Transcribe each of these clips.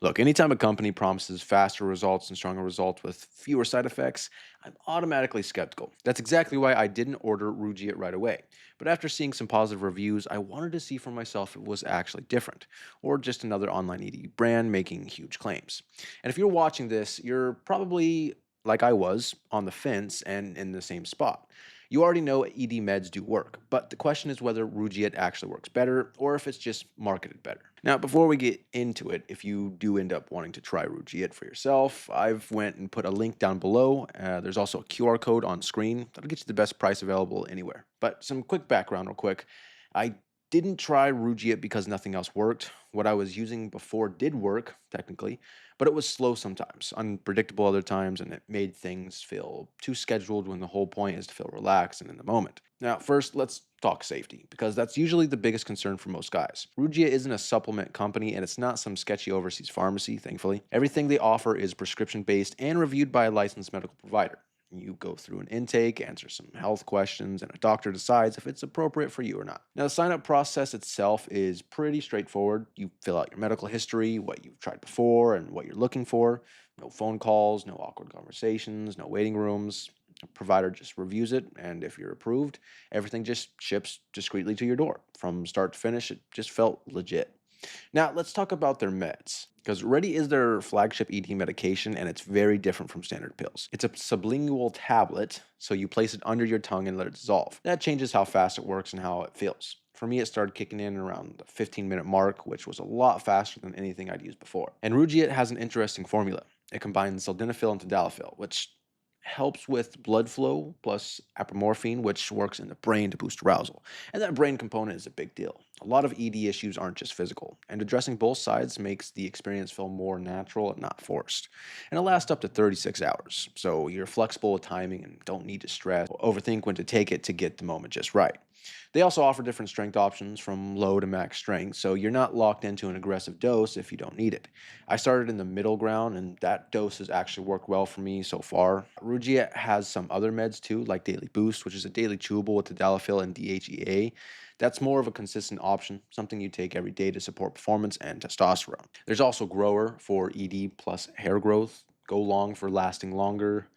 Look, anytime a company promises faster results and stronger results with fewer side effects, I'm automatically skeptical. That's exactly why I didn't order Rugiet right away. But after seeing some positive reviews, I wanted to see for myself if it was actually different, or just another online ED brand making huge claims. And if you're watching this, you're probably, like I was, on the fence and in the same spot. You already know ED meds do work, but the question is whether Rugiet actually works better or if it's just marketed better. Now, before we get into it, if you do end up wanting to try Rugiet for yourself, I've went and put a link down below. There's also a QR code on screen that'll get you the best price available anywhere. But some quick background, real quick. I didn't try Rugiet because nothing else worked. What I was using before did work, technically, but it was slow sometimes, unpredictable other times, and it made things feel too scheduled when the whole point is to feel relaxed and in the moment. Now, first, let's talk safety, because that's usually the biggest concern for most guys. Rugia isn't a supplement company, and it's not some sketchy overseas pharmacy, thankfully. Everything they offer is prescription based and reviewed by a licensed medical provider. You go through an intake, answer some health questions, and a doctor decides if it's appropriate for you or not. Now, the sign up process itself is pretty straightforward. You fill out your medical history, what you've tried before, and what you're looking for. No phone calls, no awkward conversations, no waiting rooms. A provider just reviews it, and if you're approved, everything just ships discreetly to your door. From start to finish, it just felt legit. Now, let's talk about their meds. Because Ready is their flagship ED medication, and it's very different from standard pills. It's a sublingual tablet, so you place it under your tongue and let it dissolve. That changes how fast it works and how it feels. For me, it started kicking in around the 15-minute mark, which was a lot faster than anything I'd used before. And Rugiet has an interesting formula. It combines sildenafil and tadalafil, which helps with blood flow, plus apomorphine, which works in the brain to boost arousal. And that brain component is a big deal. A lot of ED issues aren't just physical, and addressing both sides makes the experience feel more natural and not forced. And it lasts up to 36 hours, so you're flexible with timing and don't need to stress or overthink when to take it to get the moment just right. They also offer different strength options from low to max strength, so you're not locked into an aggressive dose if you don't need it. I started in the middle ground, and that dose has actually worked well for me so far. Rugia has some other meds too, like Daily Boost, which is a daily chewable with tadalafil and DHEA. That's more of a consistent option, something you take every day to support performance and testosterone. There's also Grower for ED plus hair growth, Go Long for lasting longer,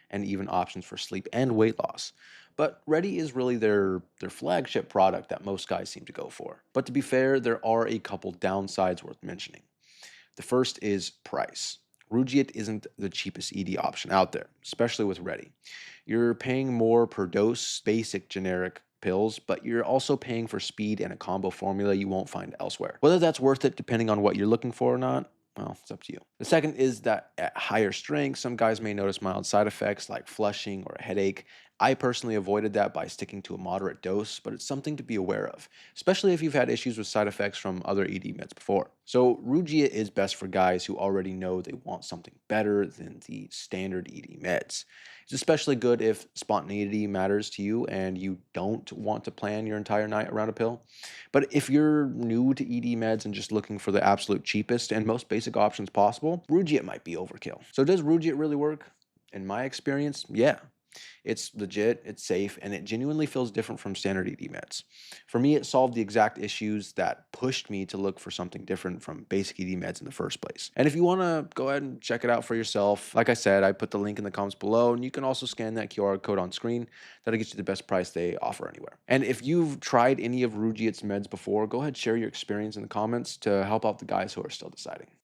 and even options for sleep and weight loss. But Ready is really their flagship product that most guys seem to go for. But to be fair, there are a couple downsides worth mentioning. The first is price. Rugiet isn't the cheapest ED option out there, especially with Ready. You're paying more per dose, basic generic pills, but you're also paying for speed and a combo formula you won't find elsewhere. Whether that's worth it depending on what you're looking for or not, well, it's up to you. The second is that at higher strength, some guys may notice mild side effects like flushing or a headache. I personally avoided that by sticking to a moderate dose, but it's something to be aware of, especially if you've had issues with side effects from other ED meds before. So, Rugia is best for guys who already know they want something better than the standard ED meds. It's especially good if spontaneity matters to you and you don't want to plan your entire night around a pill. But if you're new to ED meds and just looking for the absolute cheapest and most basic options possible, Rugiet might be overkill. So does Rugiet really work? In my experience, yeah. It's legit, it's safe, and it genuinely feels different from standard ED meds. For me, it solved the exact issues that pushed me to look for something different from basic ED meds in the first place. And if you want to go ahead and check it out for yourself, like I said, I put the link in the comments below, and you can also scan that QR code on screen. That'll get you the best price they offer anywhere. And if you've tried any of Rugiet's meds before, go ahead and share your experience in the comments to help out the guys who are still deciding.